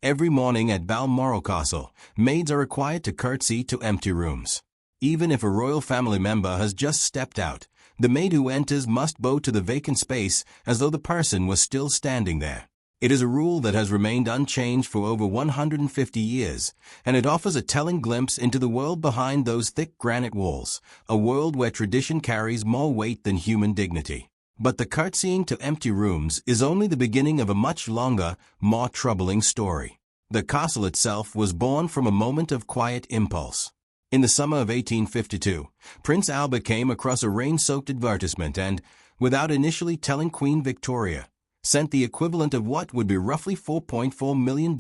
Every morning at Balmoral Castle, maids are required to curtsy to empty rooms. Even if a royal family member has just stepped out, the maid who enters must bow to the vacant space as though the person was still standing there. It is a rule that has remained unchanged for over 150 years, and it offers a telling glimpse into the world behind those thick granite walls, a world where tradition carries more weight than human dignity. But the curtsying to empty rooms is only the beginning of a much longer, more troubling story. The castle itself was born from a moment of quiet impulse. In the summer of 1852, Prince Albert came across a rain-soaked advertisement and, without initially telling Queen Victoria, sent the equivalent of what would be roughly $4.4 million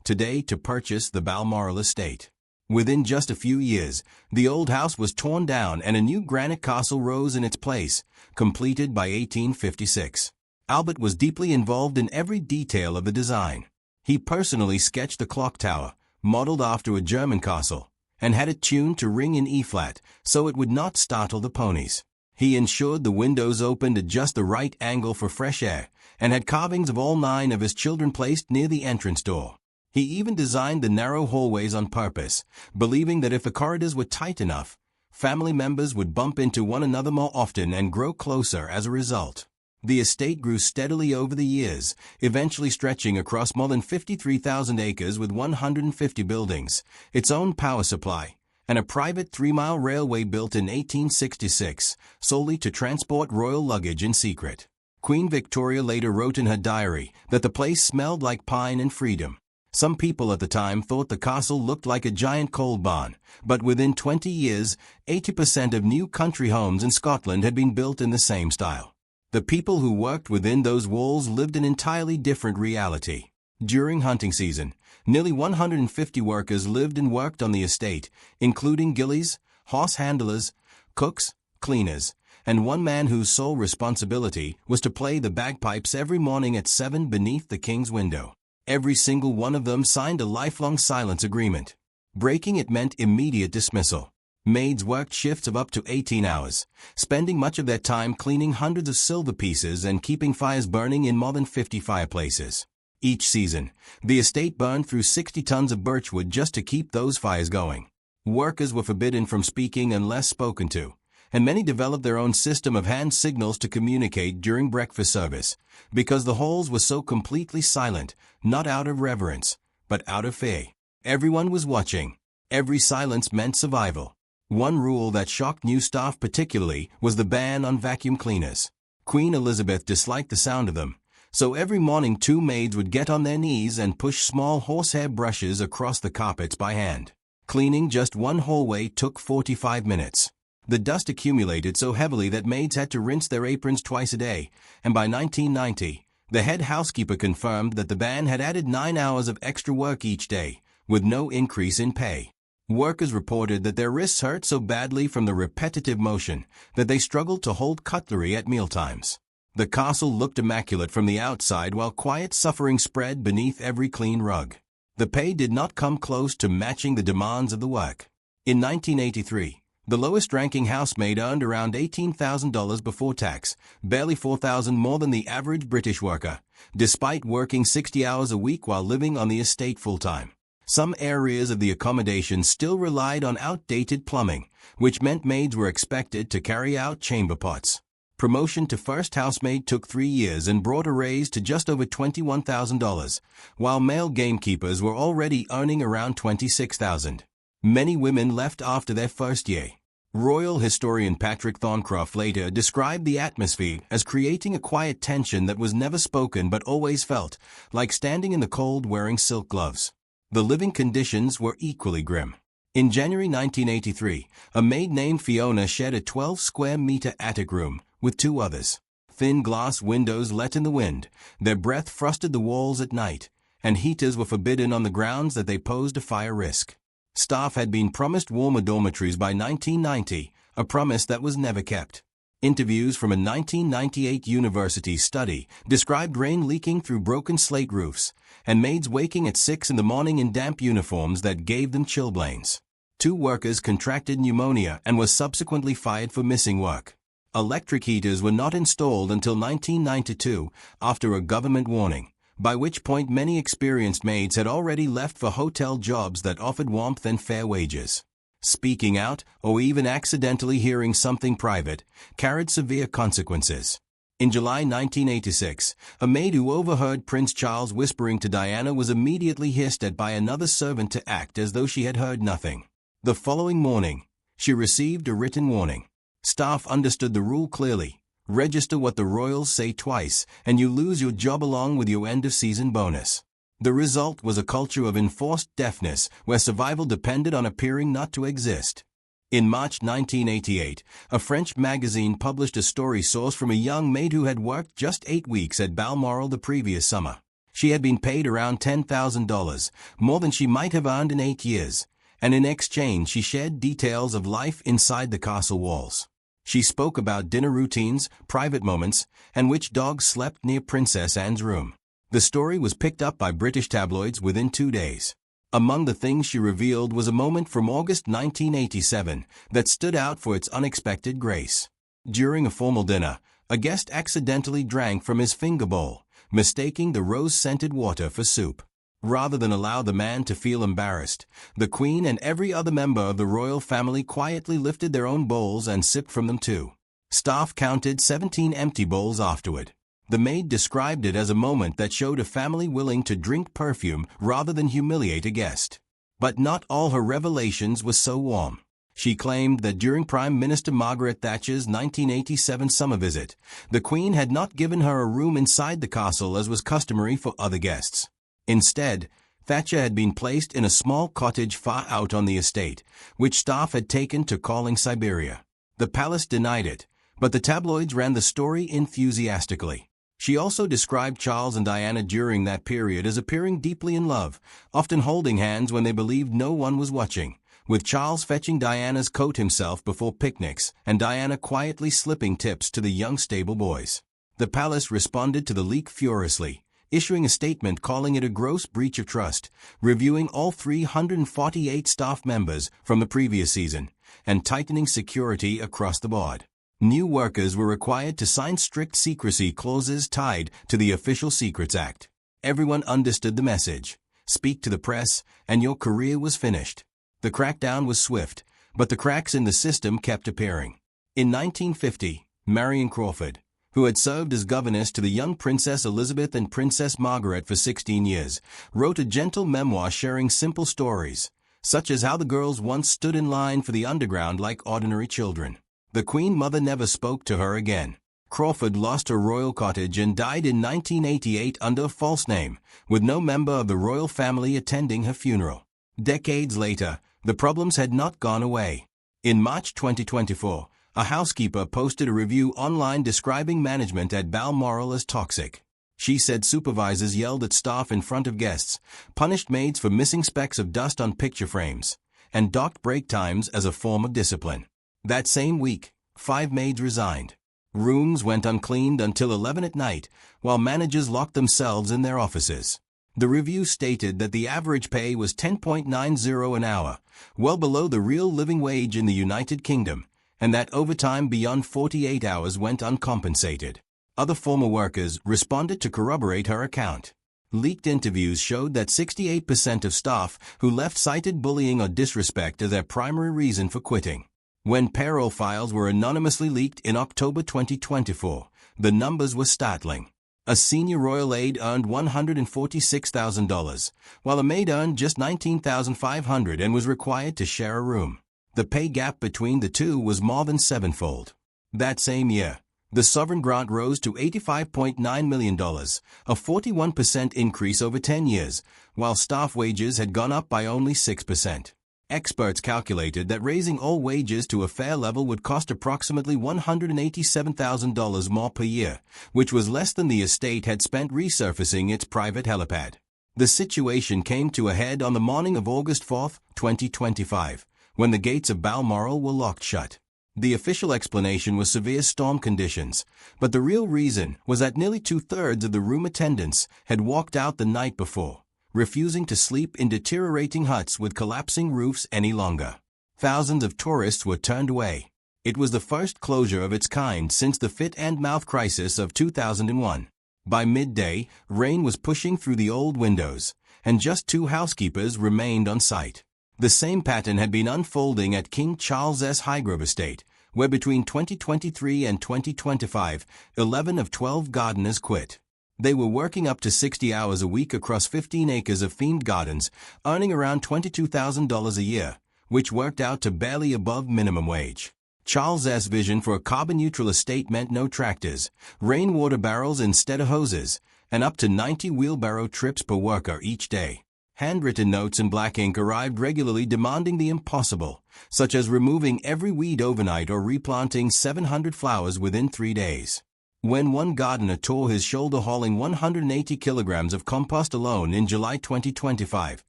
today to purchase the Balmoral estate. Within just a few years, the old house was torn down and a new granite castle rose in its place, completed by 1856. Albert was deeply involved in every detail of the design. He personally sketched the clock tower, modeled after a German castle, and had it tuned to ring in E-flat so it would not startle the ponies. He ensured the windows opened at just the right angle for fresh air, and had carvings of all 9 of his children placed near the entrance door. He even designed the narrow hallways on purpose, believing that if the corridors were tight enough, family members would bump into one another more often and grow closer as a result. The estate grew steadily over the years, eventually stretching across more than 53,000 acres with 150 buildings, its own power supply, and a private 3-mile railway built in 1866, solely to transport royal luggage in secret. Queen Victoria later wrote in her diary that the place smelled like pine and freedom. Some people at the time thought the castle looked like a giant coal barn, but within 20 years, 80% of new country homes in Scotland had been built in the same style. The people who worked within those walls lived an entirely different reality. During hunting season, nearly 150 workers lived and worked on the estate, including gillies, horse handlers, cooks, cleaners, and one man whose sole responsibility was to play the bagpipes every morning at 7 beneath the king's window. Every single one of them signed a lifelong silence agreement. Breaking it meant immediate dismissal. Maids worked shifts of up to 18 hours, spending much of their time cleaning hundreds of silver pieces and keeping fires burning in more than 50 fireplaces. Each season, the estate burned through 60 tons of birchwood just to keep those fires going. Workers were forbidden from speaking unless spoken to, and many developed their own system of hand signals to communicate during breakfast service, because the halls were so completely silent, not out of reverence, but out of fear. Everyone was watching. Every silence meant survival. One rule that shocked new staff particularly was the ban on vacuum cleaners. Queen Elizabeth disliked the sound of them, so every morning 2 maids would get on their knees and push small horsehair brushes across the carpets by hand. Cleaning just one hallway took 45 minutes. The dust accumulated so heavily that maids had to rinse their aprons twice a day, and by 1990, the head housekeeper confirmed that the ban had added 9 hours of extra work each day, with no increase in pay. Workers reported that their wrists hurt so badly from the repetitive motion that they struggled to hold cutlery at mealtimes. The castle looked immaculate from the outside while quiet suffering spread beneath every clean rug. The pay did not come close to matching the demands of the work. In 1983, the lowest-ranking housemaid earned around $18,000 before tax, barely $4,000 more than the average British worker, despite working 60 hours a week while living on the estate full-time. Some areas of the accommodation still relied on outdated plumbing, which meant maids were expected to carry out chamber pots. Promotion to first housemaid took 3 years and brought a raise to just over $21,000, while male gamekeepers were already earning around $26,000. Many women left after their first year. Royal historian Patrick Thorncroft later described the atmosphere as creating a quiet tension that was never spoken but always felt, like standing in the cold wearing silk gloves. The living conditions were equally grim. In January 1983, a maid named Fiona shared a 12-square-meter attic room with 2 others. Thin glass windows let in the wind, their breath frosted the walls at night, and heaters were forbidden on the grounds that they posed a fire risk. Staff had been promised warmer dormitories by 1990, a promise that was never kept. Interviews from a 1998 university study described rain leaking through broken slate roofs, and maids waking at 6 in the morning in damp uniforms that gave them chilblains. 2 workers contracted pneumonia and were subsequently fired for missing work. Electric heaters were not installed until 1992, after a government warning, by which point many experienced maids had already left for hotel jobs that offered warmth and fair wages. Speaking out, or even accidentally hearing something private, carried severe consequences. In July 1986, a maid who overheard Prince Charles whispering to Diana was immediately hissed at by another servant to act as though she had heard nothing. The following morning, she received a written warning. Staff understood the rule clearly. Register what the royals say twice, and you lose your job along with your end-of-season bonus. The result was a culture of enforced deafness, where survival depended on appearing not to exist. In March 1988, a French magazine published a story sourced from a young maid who had worked just 8 weeks at Balmoral the previous summer. She had been paid around $10,000, more than she might have earned in 8 years, and in exchange she shared details of life inside the castle walls. She spoke about dinner routines, private moments, and which dogs slept near Princess Anne's room. The story was picked up by British tabloids within 2 days. Among the things she revealed was a moment from August 1987 that stood out for its unexpected grace. During a formal dinner, a guest accidentally drank from his finger bowl, mistaking the rose-scented water for soup. Rather than allow the man to feel embarrassed, the Queen and every other member of the royal family quietly lifted their own bowls and sipped from them too. Staff counted 17 empty bowls afterward. The maid described it as a moment that showed a family willing to drink perfume rather than humiliate a guest. But not all her revelations were so warm. She claimed that during Prime Minister Margaret Thatcher's 1987 summer visit, the Queen had not given her a room inside the castle as was customary for other guests. Instead, Thatcher had been placed in a small cottage far out on the estate, which staff had taken to calling Siberia. The palace denied it, but the tabloids ran the story enthusiastically. She also described Charles and Diana during that period as appearing deeply in love, often holding hands when they believed no one was watching, with Charles fetching Diana's coat himself before picnics and Diana quietly slipping tips to the young stable boys. The palace responded to the leak furiously, issuing a statement calling it a gross breach of trust, reviewing all 348 staff members from the previous season, and tightening security across the board. New workers were required to sign strict secrecy clauses tied to the Official Secrets Act. Everyone understood the message. Speak to the press, and your career was finished. The crackdown was swift, but the cracks in the system kept appearing. In 1950, Marion Crawford, who had served as governess to the young Princess Elizabeth and Princess Margaret for 16 years, wrote a gentle memoir sharing simple stories, such as how the girls once stood in line for the underground like ordinary children. The Queen Mother never spoke to her again. Crawford lost her royal cottage and died in 1988 under a false name, with no member of the royal family attending her funeral. Decades later, the problems had not gone away. In March 2024, a housekeeper posted a review online describing management at Balmoral as toxic. She said supervisors yelled at staff in front of guests, punished maids for missing specks of dust on picture frames, and docked break times as a form of discipline. That same week, 5 maids resigned. Rooms went uncleaned until 11 at night, while managers locked themselves in their offices. The review stated that the average pay was $10.90 an hour, well below the real living wage in the United Kingdom, and that overtime beyond 48 hours went uncompensated. Other former workers responded to corroborate her account. Leaked interviews showed that 68% of staff who left cited bullying or disrespect as their primary reason for quitting. When payroll files were anonymously leaked in October 2024, the numbers were startling. A senior royal aide earned $146,000, while a maid earned just $19,500 and was required to share a room. The pay gap between the two was more than sevenfold. That same year, the sovereign grant rose to $85.9 million, a 41% increase over 10 years, while staff wages had gone up by only 6%. Experts calculated that raising all wages to a fair level would cost approximately $187,000 more per year, which was less than the estate had spent resurfacing its private helipad. The situation came to a head on the morning of August 4, 2025, when the gates of Balmoral were locked shut. The official explanation was severe storm conditions, but the real reason was that nearly 2/3 of the room attendants had walked out the night before, refusing to sleep in deteriorating huts with collapsing roofs any longer. Thousands of tourists were turned away. It was the first closure of its kind since the foot-and-mouth crisis of 2001. By midday, rain was pushing through the old windows, and just 2 housekeepers remained on site. The same pattern had been unfolding at King Charles S. Highgrove Estate, where between 2023 and 2025, 11 of 12 gardeners quit. They were working up to 60 hours a week across 15 acres of themed gardens, earning around $22,000 a year, which worked out to barely above minimum wage. Charles S.'s vision for a carbon-neutral estate meant no tractors, rainwater barrels instead of hoses, and up to 90 wheelbarrow trips per worker each day. Handwritten notes in black ink arrived regularly demanding the impossible, such as removing every weed overnight or replanting 700 flowers within 3 days. When one gardener tore his shoulder hauling 180 kilograms of compost alone in July 2025,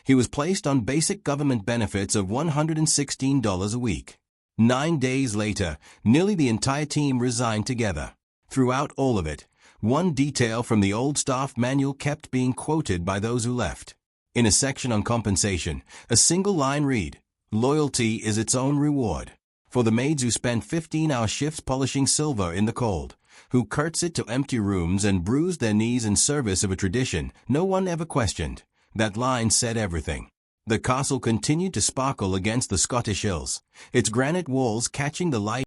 he was placed on basic government benefits of $116 a week. 9 days later, nearly the entire team resigned together. Throughout all of it, one detail from the old staff manual kept being quoted by those who left. In a section on compensation, a single line read, "Loyalty is its own reward." For the maids who spent 15-hour shifts polishing silver in the cold, who curtsied to empty rooms and bruised their knees in service of a tradition no one ever questioned, that line said everything. The castle continued to sparkle against the Scottish hills, its granite walls catching the light